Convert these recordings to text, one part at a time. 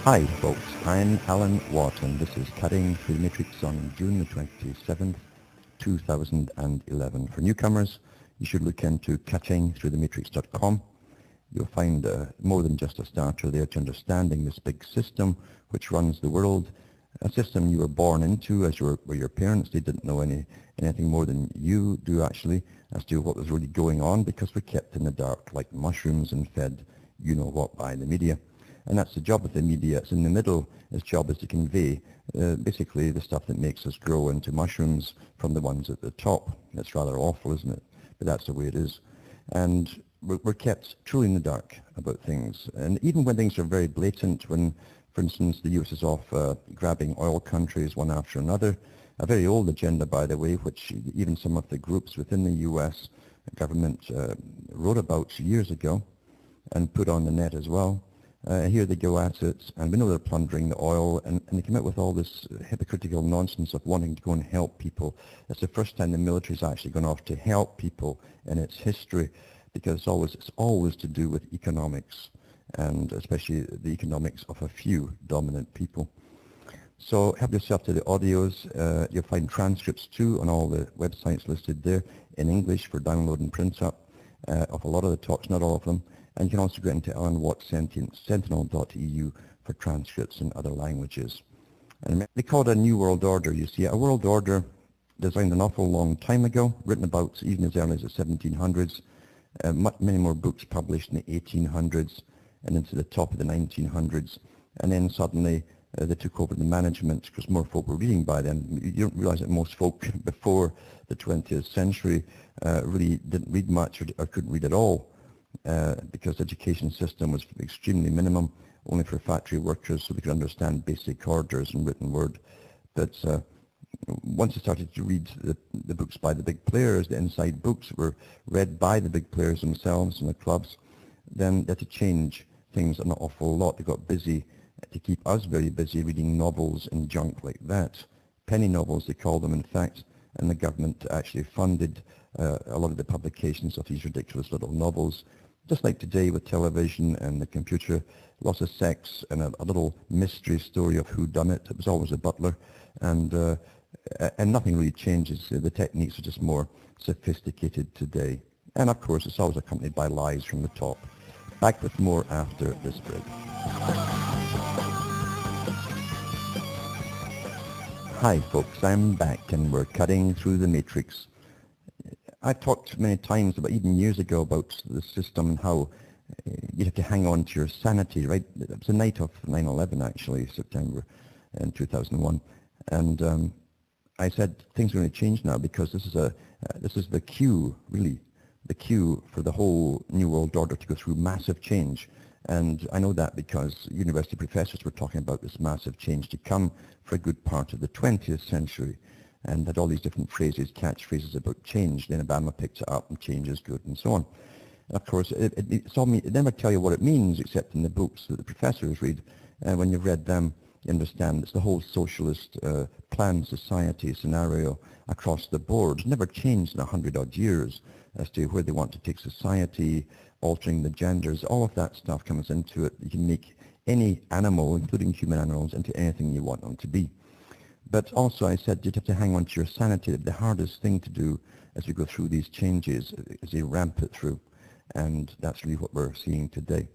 Hi folks, I'm Alan Watt and this is Cutting Through the Matrix on June the 27th, 2011. For newcomers, you should look into cuttingthroughthematrix.com. You'll find more than just a starter there to understanding this big system which runs the world, a system you were born into as were your parents. They didn't know anything more than you do actually as to what was really going on because we're kept in the dark like mushrooms and fed you know what by the media. And that's the job of the media. It's in the middle. Its job is to convey basically the stuff that makes us grow into mushrooms from the ones at the top. That's rather awful, isn't it? But that's the way it is. And we're kept truly in the dark about things. And even when things are very blatant, when, for instance, the US is off grabbing oil countries one after another, a very old agenda, by the way, which even some of the groups within the US government wrote about years ago and put on the net as well. Here they go at it, and we know they're plundering the oil, and they come out with all this hypocritical nonsense of wanting to go and help people. It's the first time the military's actually gone off to help people in its history, because it's always to do with economics, and especially the economics of a few dominant people. So help yourself to the audios. You'll find transcripts too on all the websites listed there in English for download and print up of a lot of the talks, not all of them. And you can also go into Alan Watt Sentinel.eu for transcripts in other languages. And they call it a New World Order, you see. A world order designed an awful long time ago, written about even as early as the 1700s, many more books published in the 1800s and into the top of the 1900s. And then suddenly they took over the management because more folk were reading by then. You don't realize that most folk before the 20th century really didn't read much or couldn't read at all. Because the education system was extremely minimum, only for factory workers so they could understand basic orders and written word. But once they started to read the books by the big players, the inside books were read by the big players themselves in the clubs, then they had to change things an awful lot. They got busy to keep us very busy reading novels and junk like that. Penny novels, they call them, in fact, and the government actually funded a lot of the publications of these ridiculous little novels. Just like today with television and the computer, lots of sex and a little mystery story of who done it. It was always a butler, and nothing really changes. The techniques are just more sophisticated today. And of course, it's always accompanied by lies from the top. Back with more after this break. Hi folks, I'm back and we're cutting through the matrix. I've talked many times, about even years ago, about the system and how you have to hang on to your sanity, right? It was the night of 9/11, actually, September in 2001. And I said things are going to change now because this is the cue, really, the cue for the whole New World Order to go through massive change. And I know that because university professors were talking about this massive change to come for a good part of the 20th century. And had all these different phrases, catchphrases about change. Then Obama picked it up and change is good and so on. And of course, it never tell you what it means except in the books that the professors read. And when you've read them, you understand it's the whole socialist planned society scenario across the board. It's never changed in 100-odd years as to where they want to take society, altering the genders. All of that stuff comes into it. You can make any animal, including human animals, into anything you want them to be. But also I said you'd have to hang on to your sanity. The hardest thing to do as we go through these changes is they ramp it through. And that's really what we're seeing today.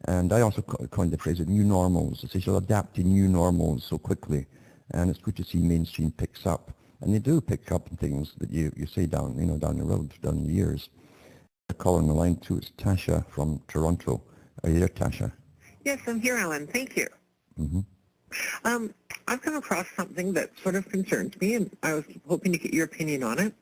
And I also coined the phrase of new normals. They say you'll adapt to new normals so quickly. And it's good to see mainstream picks up. And they do pick up things that you say down the road, down the years. A caller on the line too is Tasha from Toronto. Are you there, Tasha? Yes, I'm here, Alan. Thank you. Mm-hmm. I've come across something that sort of concerns me, and I was hoping to get your opinion on it.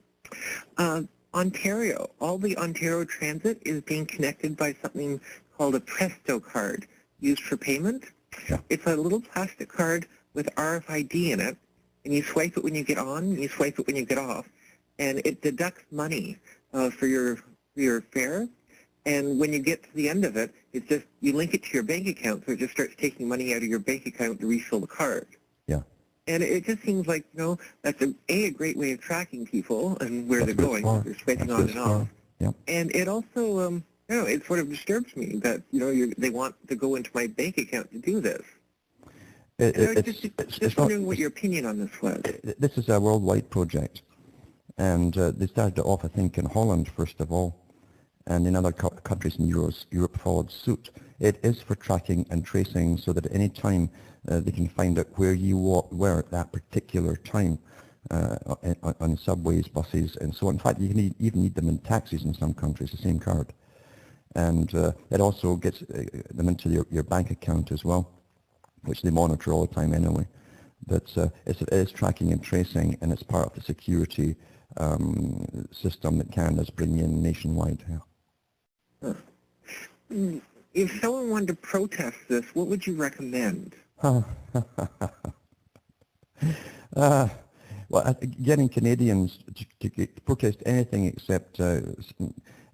Ontario, all the Ontario transit is being connected by something called a Presto card used for payment. Yeah. It's a little plastic card with RFID in it, and you swipe it when you get on, and you swipe it when you get off, and it deducts money for your fare. And when you get to the end of it, it's just you link it to your bank account, so it just starts taking money out of your bank account to refill the card. Yeah. And it just seems like, that's a great way of tracking people and where they're going. They're swiping on and off. Yep. And it also, it sort of disturbs me that, they want to go into my bank account to do this. And I was It's just not, wondering what your opinion on this was. this is a worldwide project, and they started it off, I think, in Holland first of all, and in other countries in Europe followed suit. It is for tracking and tracing, so that at any time they can find out where you were at that particular time on subways, buses, and so on. In fact, you can even need them in taxis in some countries, the same card. And it also gets them into your bank account as well, which they monitor all the time anyway. But it is tracking and tracing, and it's part of the security system that Canada's bringing in nationwide. Yeah. If someone wanted to protest this, what would you recommend? Well, getting Canadians to protest anything except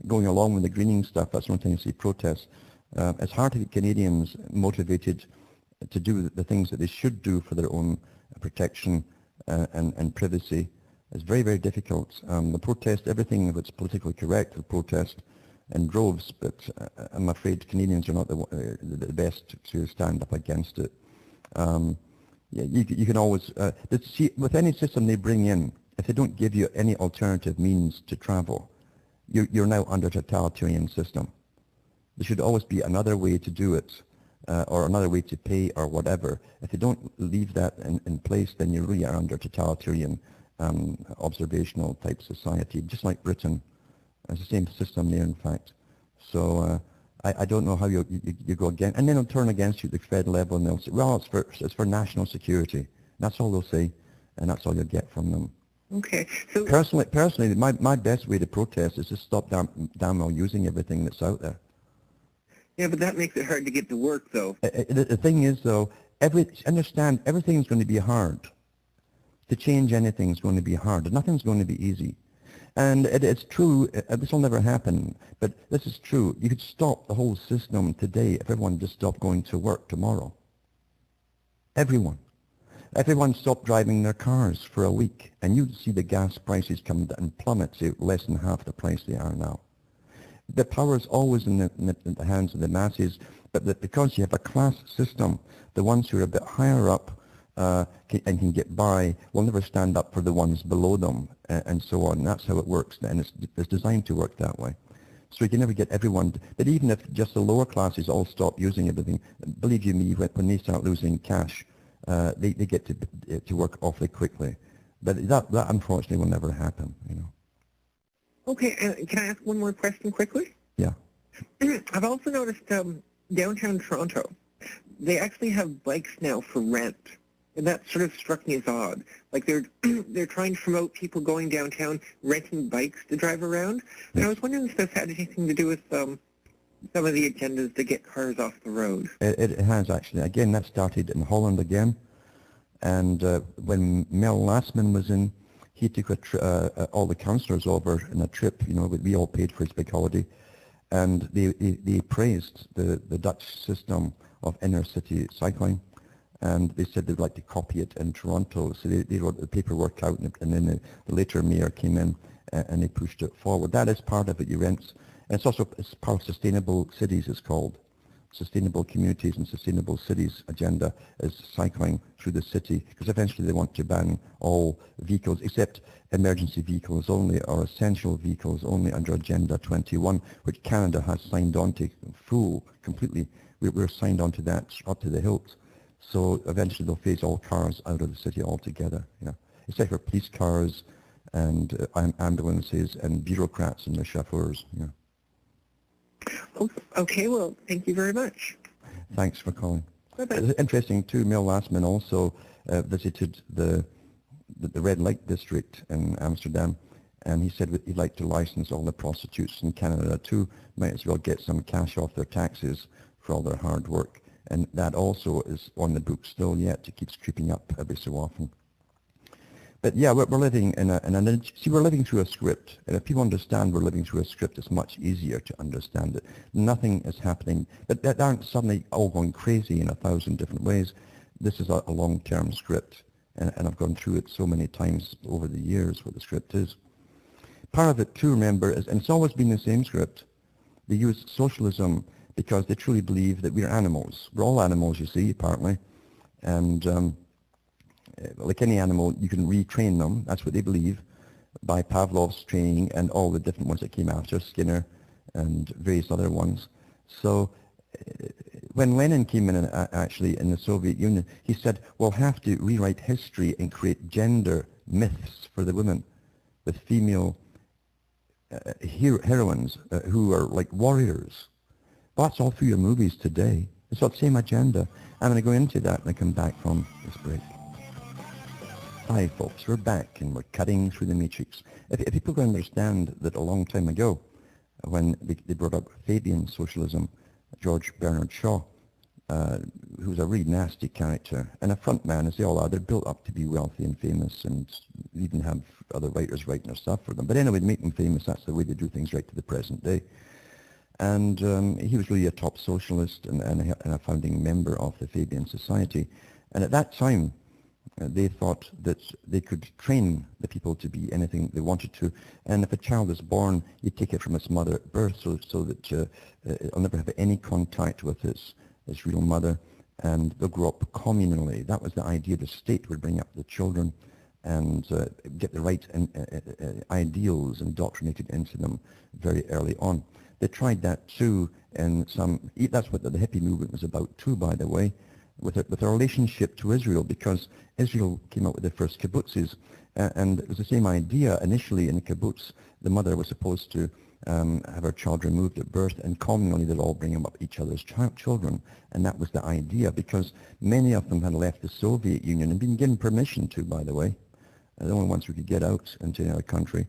going along with the greening stuff, that's one thing you see protest. It's hard to get Canadians motivated to do the things that they should do for their own protection and privacy. It's very, very difficult. The protest, everything that's politically correct, the protest in droves, but I'm afraid Canadians are not the best to stand up against it. Yeah, you can always, see, with any system they bring in, if they don't give you any alternative means to travel, you're now under a totalitarian system. There should always be another way to do it, or another way to pay or whatever. If you don't leave that in place, then you really are under totalitarian observational type society, just like Britain. It's the same system there, in fact. So I don't know how you go again, and then they'll turn against you at the Fed level, and they'll say, well, it's for national security. That's all they'll say, and that's all you'll get from them. Okay. So personally, my best way to protest is to stop damn well using everything that's out there. yeah, but that makes it hard to get to work, though. The thing is, though, understand everything's going to be hard. To change anything is going to be hard. Nothing's going to be easy. And it's true, this will never happen, but this is true. You could stop the whole system today if everyone just stopped going to work tomorrow. Everyone. Everyone stopped driving their cars for a week, and you'd see the gas prices come down and plummet to less than half the price they are now. The power is always in the hands of the masses, but because you have a class system, the ones who are a bit higher up and can get by will never stand up for the ones below them, and so on. That's how it works, and it's designed to work that way. So you can never get everyone, but even if just the lower classes all stop using everything, believe you me, when they start losing cash, they get to work awfully quickly. But that unfortunately will never happen, you know. Okay, can I ask one more question quickly? Yeah. I've also noticed downtown Toronto, they actually have bikes now for rent. And that sort of struck me as odd. Like they're trying to promote people going downtown, renting bikes to drive around. And I was wondering if this had anything to do with some of the agendas to get cars off the road. It has actually. Again, that started in Holland again. And when Mel Lastman was in, he took all the councillors over in a trip. You know, we all paid for his big holiday, and they praised the Dutch system of inner city cycling. And they said they'd like to copy it in Toronto. So they wrote the paperwork out, and then the later mayor came in and they pushed it forward. That is part of it, you rent. And it's part of Sustainable Cities, it's called. Sustainable Communities and Sustainable Cities agenda is cycling through the city, because eventually they want to ban all vehicles, except emergency vehicles only, or essential vehicles only, under Agenda 21, which Canada has signed on to completely. We're signed on to that up to the hilt. So eventually they'll phase all cars out of the city altogether, yeah. Except for police cars and ambulances and bureaucrats and their chauffeurs, yeah. Okay, well, thank you very much. Thanks for calling. Bye-bye. It's interesting too, Mel Lastman also visited the red light district in Amsterdam, and he said that he'd like to license all the prostitutes in Canada too. Might as well get some cash off their taxes for all their hard work. And that also is on the books still yet. It keeps creeping up every so often. But yeah, we're living we're living through a script. And if people understand we're living through a script, it's much easier to understand it. Nothing is happening, but they aren't suddenly all going crazy in 1,000 different ways. This is a long-term script. And I've gone through it so many times over the years what the script is. Part of it too, remember, and it's always been the same script. They use socialism because they truly believe that we're animals. We're all animals, you see, partly. And like any animal, you can retrain them. That's what they believe, by Pavlov's training and all the different ones that came after, Skinner and various other ones. So when Lenin came in, actually, in the Soviet Union, he said, we'll have to rewrite history and create gender myths for the women with female heroines who are like warriors. Well, that's all through your movies today. It's all the same agenda. I'm going to go into that when I come back from this break. Hi folks, we're back and we're cutting through the matrix. If people can understand that a long time ago, when they brought up Fabian socialism, George Bernard Shaw, who was a really nasty character, and a front man, as they all are, they're built up to be wealthy and famous and even have other writers writing their stuff for them. But anyway, to make them famous, that's the way they do things right to the present day. And he was really a top socialist and a founding member of the Fabian Society. And at that time, they thought that they could train the people to be anything they wanted to, and if a child is born, you take it from its mother at birth, so that it'll never have any contact with its real mother, and they'll grow up communally. That was the idea. The state would bring up the children and get the right ideals indoctrinated into them very early on. They tried that too, and that's what the hippie movement was about too, by the way, with a relationship to Israel, because Israel came out with the first kibbutzes, and it was the same idea. Initially in the kibbutz, the mother was supposed to have her child removed at birth, and communally they'd all bring them up each other's children, and that was the idea, because many of them had left the Soviet Union and been given permission to, by the way, the only ones who could get out into another country,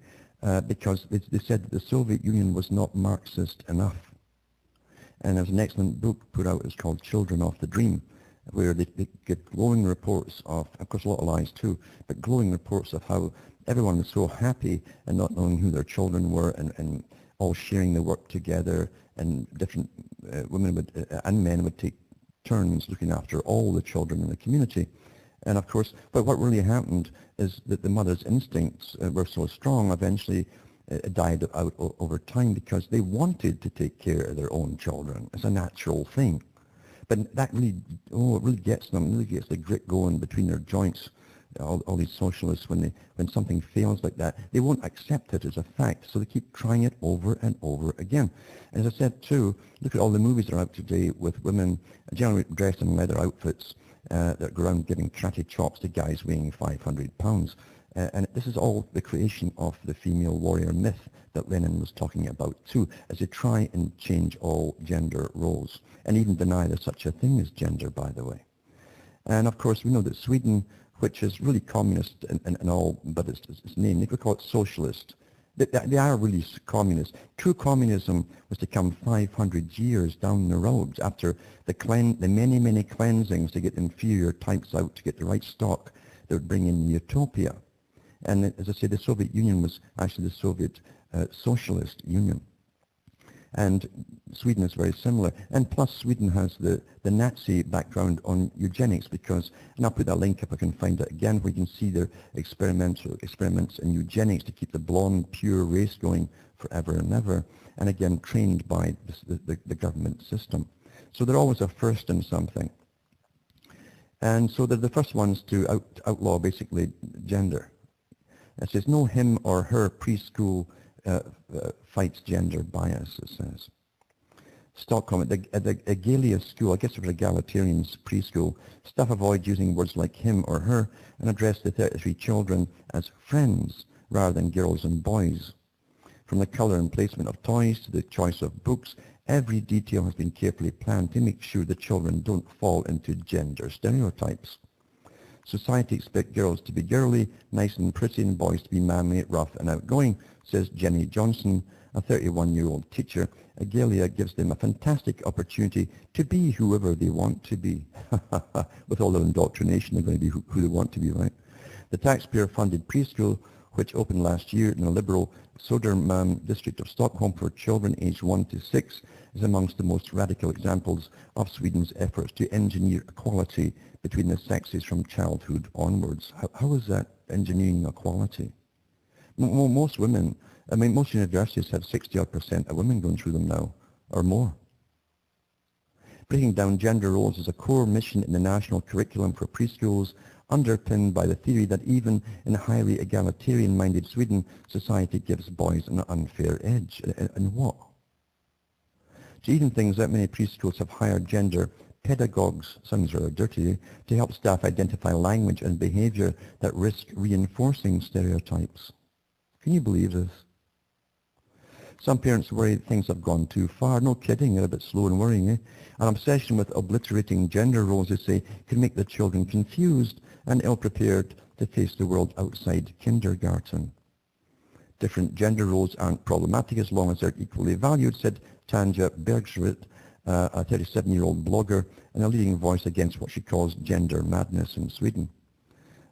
because they said that the Soviet Union was not Marxist enough. And there's an excellent book put out, it's called Children of the Dream, where they get glowing reports of course a lot of lies too, but glowing reports of how everyone was so happy and not knowing who their children were, and all sharing the work together, and different women and men would take turns looking after all the children in the community. And of course, but what really happened is that the mother's instincts were so strong, eventually it died out over time, because they wanted to take care of their own children. It's a natural thing. But that really, it really gets them, really gets the grit going between their joints. All these socialists, when something fails like that, they won't accept it as a fact, so they keep trying it over and over again. And as I said too, look at all the movies that are out today with women generally dressed in leather outfits that go around giving karate chops to guys weighing 500 pounds. And this is all the creation of the female warrior myth that Lenin was talking about too, as they try and change all gender roles, and even deny there's such a thing as gender, by the way. And of course, we know that Sweden, which is really communist and all, but its name, they could call it socialist. They are really communist. True communism was to come 500 years down the road, after the many, many cleansings to get inferior types out, to get the right stock that would bring in utopia. And as I say, the Soviet Union was actually the Soviet Socialist Union. And Sweden is very similar. And plus, Sweden has the Nazi background on eugenics, because, and I'll put that link if I can find it again, where you can see their experiments in eugenics to keep the blonde, pure race going forever and ever, and again, trained by the government system. So they're always a first in something. And so they're the first ones to outlaw, basically, gender. It says, no him or her preschool fights gender bias, it says. Stockholm, at the Egalia school, I guess it was egalitarian's preschool, staff avoid using words like him or her and address the 33 children as friends rather than girls and boys. From the colour and placement of toys to the choice of books, every detail has been carefully planned to make sure the children don't fall into gender stereotypes. Society expects girls to be girly, nice and pretty, and boys to be manly, rough and outgoing, says Jenny Johnson, a 31-year-old teacher. Egalia gives them a fantastic opportunity to be whoever they want to be. With all their indoctrination, they're going to be who they want to be, right? The taxpayer-funded preschool, which opened last year in the liberal Södermalm district of Stockholm for children aged 1 to 6, is amongst the most radical examples of Sweden's efforts to engineer equality between the sexes from childhood onwards. How is that engineering equality? Most women, most universities have 60% of women going through them now, or more. Breaking down gender roles is a core mission in the national curriculum for preschools, underpinned by the theory that even in highly egalitarian-minded Sweden, society gives boys an unfair edge. And what? To even things out, many preschools have hired gender pedagogues, sounds rather dirty, to help staff identify language and behavior that risk reinforcing stereotypes. Can you believe this? Some parents worry things have gone too far. No kidding, they're a bit slow in worrying. An obsession with obliterating gender roles, they say, can make the children confused and ill-prepared to face the world outside kindergarten. Different gender roles aren't problematic as long as they're equally valued, said Tanja Bergsrud, a 37-year-old blogger and a leading voice against what she calls gender madness in Sweden.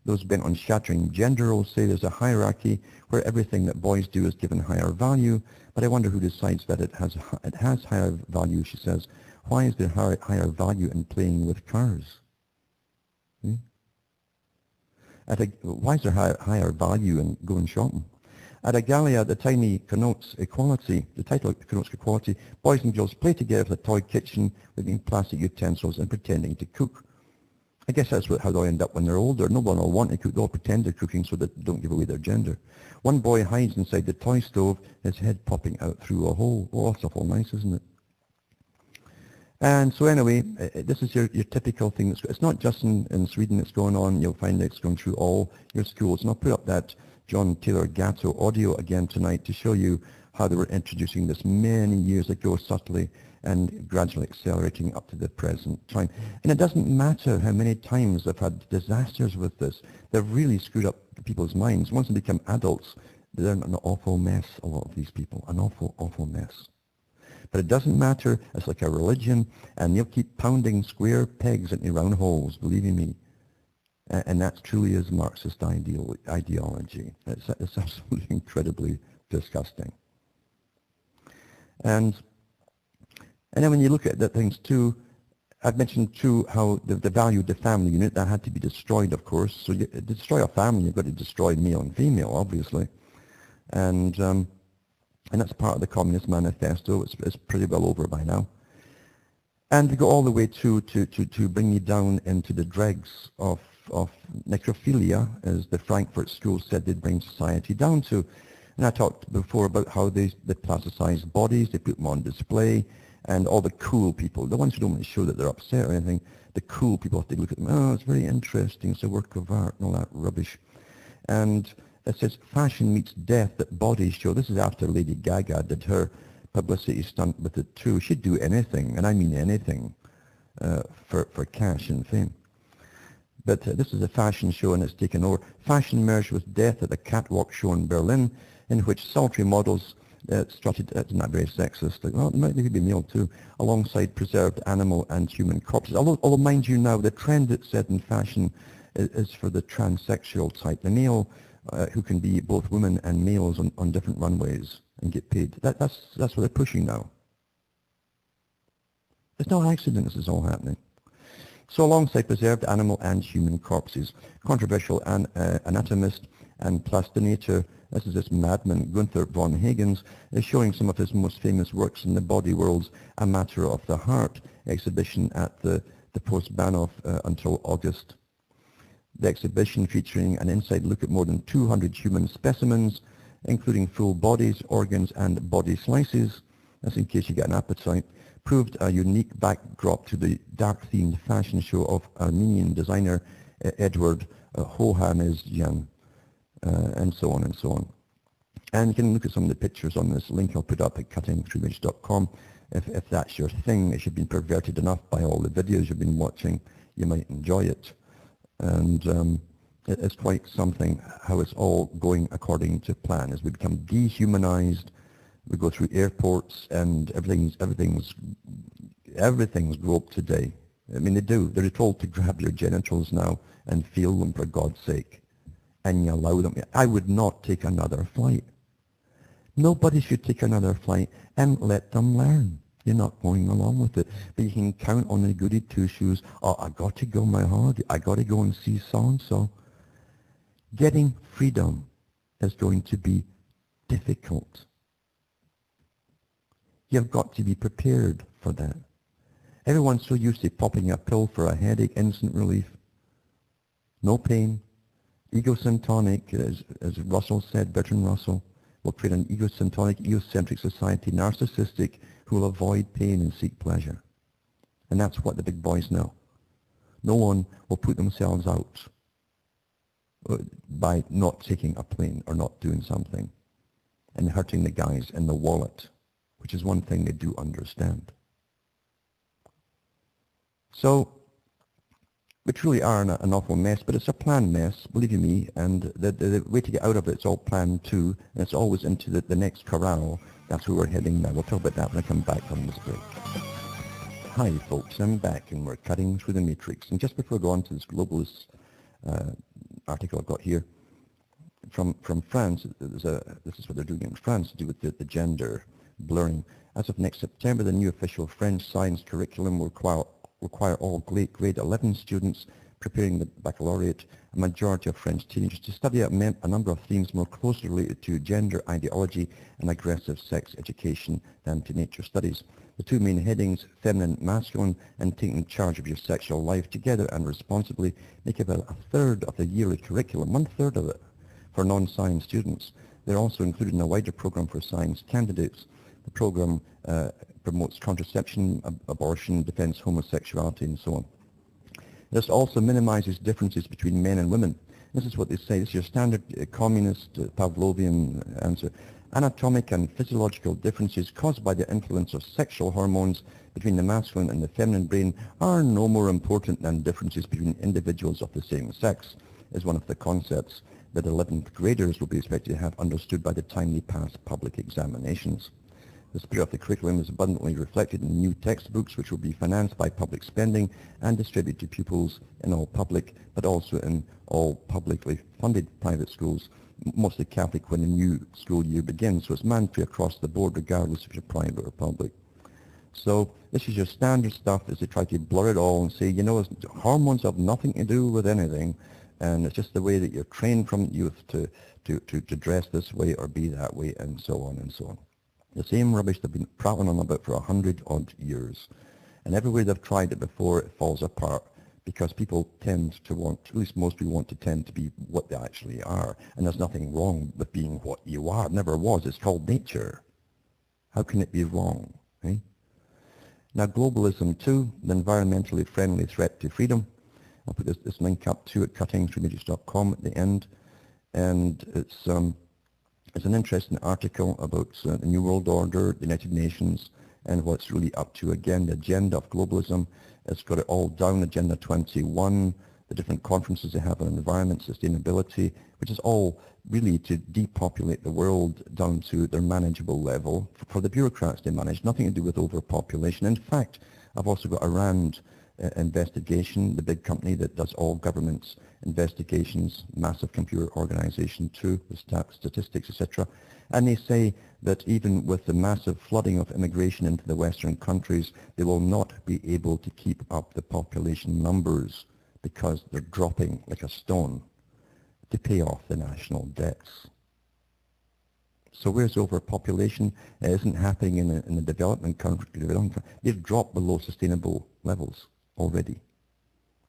Those bent on shattering gender roles say there's a hierarchy where everything that boys do is given higher value, but I wonder who decides that it has higher value, she says. Why is there higher value in playing with cars? Why is there higher value in going shopping? At a gala, the title connotes equality. Boys and girls play together with a toy kitchen with plastic utensils and pretending to cook. I guess that's how they'll end up when they're older. No one will want to cook. They'll pretend they're cooking so that they don't give away their gender. One boy hides inside the toy stove, his head popping out through a hole. Oh, that's awful nice, isn't it? And so anyway, this is your typical thing. It's not just in Sweden it's going on. You'll find it's going through all your schools. And I'll put up that John Taylor Gatto audio again tonight to show you how they were introducing this many years ago subtly and gradually accelerating up to the present time. And it doesn't matter how many times they've had disasters with this. They've really screwed up people's minds. Once they become adults, they're in an awful mess, a lot of these people. An awful, awful mess. But it doesn't matter. It's like a religion, and they'll keep pounding square pegs into round holes, believe me. And that truly is Marxist ideology. It's absolutely incredibly disgusting. And then when you look at the things too, I've mentioned too how the value of the family unit, that had to be destroyed, of course. So to destroy a family, you've got to destroy male and female, obviously. And that's part of the Communist Manifesto. It's pretty well over by now. And we go all the way to bring you down into the dregs of necrophilia, as the Frankfurt School said they'd bring society down to. And I talked before about how they plasticize bodies, they put them on display, and all the cool people, the ones who don't want to show that they're upset or anything, the cool people have to look at them, oh, it's very interesting, it's a work of art and all that rubbish. And it says fashion meets death that bodies show. This is after Lady Gaga did her publicity stunt with it too. She'd do anything, and I mean anything, for cash and fame. But this is a fashion show and it's taken over. Fashion merged with death at the catwalk show in Berlin, in which sultry models strutted, that's not very sexist, well, they could be male too, alongside preserved animal and human corpses. Although mind you now, the trend that's set in fashion is for the transsexual type, the male who can be both women and males on different runways and get paid. That's what they're pushing now. It's no accident this is all happening. So alongside preserved animal and human corpses, controversial anatomist and plastinator, this is this madman, Gunther von Hagens, is showing some of his most famous works in the Body World's A Matter of the Heart exhibition at the Post-Bahnhof until August. The exhibition, featuring an inside look at more than 200 human specimens, including full bodies, organs, and body slices, that's in case you get an appetite, proved a unique backdrop to the dark-themed fashion show of Armenian designer Edward Hohanezyan, and so on and so on. And you can look at some of the pictures on this link I'll put up at cuttingthroughimage.com. If that's your thing, if you've been perverted enough by all the videos you've been watching, you might enjoy it. And it's quite something how it's all going according to plan. As we become dehumanized, we go through airports and everything's groped today. I mean, they do. They're told to grab your genitals now and feel them, for God's sake. And you allow them. I would not take another flight. Nobody should take another flight and let them learn. You're not going along with it. But you can count on the goody two-shoes. Oh, I got to go my holiday. I got to go and see so-and-so. Getting freedom is going to be difficult. You've got to be prepared for that. Everyone's so used to popping a pill for a headache, instant relief. No pain. Egocentric, as Russell said, Bertrand Russell, will create an egocentric, egocentric society, narcissistic, who will avoid pain and seek pleasure. And that's what the big boys know. No one will put themselves out by not taking a plane or not doing something and hurting the guys in the wallet, which is one thing they do understand. So we truly are in an awful mess, but it's a planned mess, believe you me, and the way to get out of it's all planned too, and it's always into the next corral. That's where we're heading now. We'll talk about that when I come back from this break. Hi folks, I'm back and we're cutting through the matrix. And just before I go on to this globalist article I've got here, from France, this is what they're doing in France to do with the gender blurring. As of next September, the new official French science curriculum will require all grade 11 students preparing the baccalaureate, a majority of French teenagers, to study a number of themes more closely related to gender ideology and aggressive sex education than to nature studies. The two main headings, feminine, masculine, and taking charge of your sexual life together and responsibly, make about a third of the yearly curriculum, 1/3 of it, for non-science students. They're also included in a wider program for science candidates. The program promotes contraception, abortion, defends homosexuality, and so on. This also minimizes differences between men and women. This is what they say. This is your standard communist Pavlovian answer. Anatomic and physiological differences caused by the influence of sexual hormones between the masculine and the feminine brain are no more important than differences between individuals of the same sex, is one of the concepts that 11th graders will be expected to have understood by the time they pass public examinations. The spirit of the curriculum is abundantly reflected in new textbooks, which will be financed by public spending and distributed to pupils in all public, but also in all publicly funded private schools, mostly Catholic, when the new school year begins. So it's mandatory across the board, regardless if you're private or public. So this is your standard stuff as they try to blur it all and say, you know, hormones have nothing to do with anything, and it's just the way that you're trained from youth to dress this way or be that way, and so on and so on. The same rubbish they've been prattling on about for 100-odd years. And everywhere they've tried it before, it falls apart because people tend to want, at least most people want to tend to be what they actually are. And there's nothing wrong with being what you are. It never was. It's called nature. How can it be wrong? Eh? Now, globalism too, the environmentally friendly threat to freedom. I'll put this link up to it, cuttingthroughmatrix.com at the end. And it's an interesting article about the New World Order, the United Nations, and what's really up to. Again, the agenda of globalism. It's got it all down, Agenda 21, the different conferences they have on environment, sustainability, which is all really to depopulate the world down to their manageable level. For the bureaucrats they manage, nothing to do with overpopulation. In fact, I've also got a RAND investigation, the big company that does all governments investigations, massive computer organization too, with statistics, etc. And they say that even with the massive flooding of immigration into the Western countries, they will not be able to keep up the population numbers because they're dropping like a stone to pay off the national debts. So where's overpopulation? It isn't happening in the development country. They've dropped below sustainable levels already.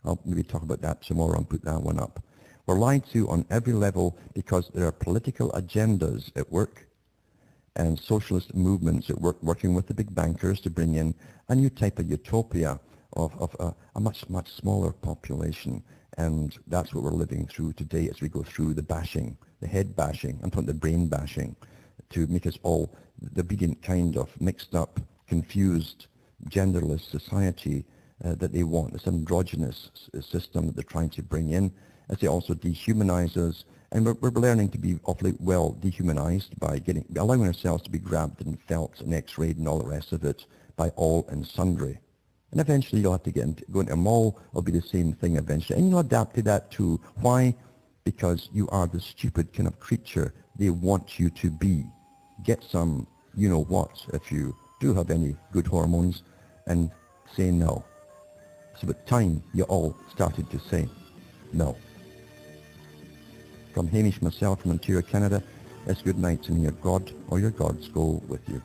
I'll maybe talk about that tomorrow and put that one up. We're lied to on every level because there are political agendas at work and socialist movements at work working with the big bankers to bring in a new type of utopia of a much, much smaller population. And that's what we're living through today as we go through the bashing, the head bashing, I'm talking the brain bashing, to make us all the obedient kind of mixed up, confused, genderless society that they want, this androgynous system that they're trying to bring in, as they also dehumanize us. And we're learning to be awfully well dehumanized by allowing ourselves to be grabbed and felt and x-rayed and all the rest of it by all and sundry. And eventually you'll have to go into a mall, it'll be the same thing eventually. And you'll adapt to that too. Why? Because you are the stupid kind of creature they want you to be. Get some you-know-what if you do have any good hormones, and say no. It's about time you all started to say no. From Hamish myself from Ontario, Canada, it's good night, and your God or your gods go with you.